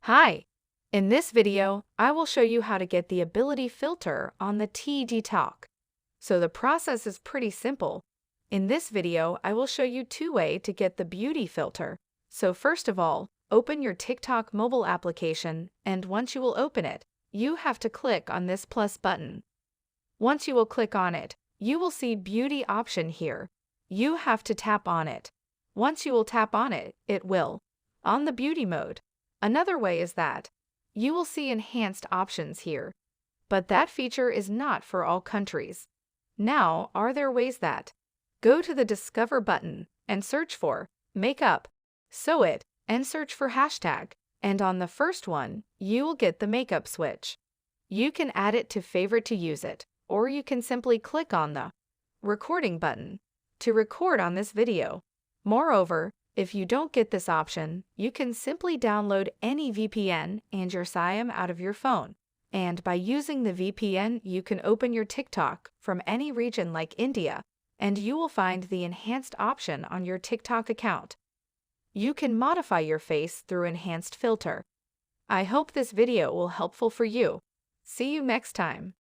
Hi! In this video, I will show you how to get the ability filter on the To Tutor. So the process is pretty simple. In this video, I will show you two ways to get the beauty filter. So first of all, open your TikTok mobile application, and once you will open it, you have to click on this plus button. Once you will click on it, you will see beauty option here. You have to tap on it. Once you will tap on it, it will on the beauty mode. Another way is that you will see enhanced options here, but that feature is not for all countries. Now, are there ways that go to the Discover button and search for makeup, sew it, and search for hashtag, and on the first one, you will get the makeup switch. You can add it to favorite to use it, or you can simply click on the recording button to record on this video. Moreover, if you don't get this option, you can simply download any VPN and your SIM out of your phone. And by using the VPN, you can open your TikTok from any region like India, and you will find the enhanced option on your TikTok account. You can modify your face through enhanced filter. I hope this video will helpful for you. See you next time.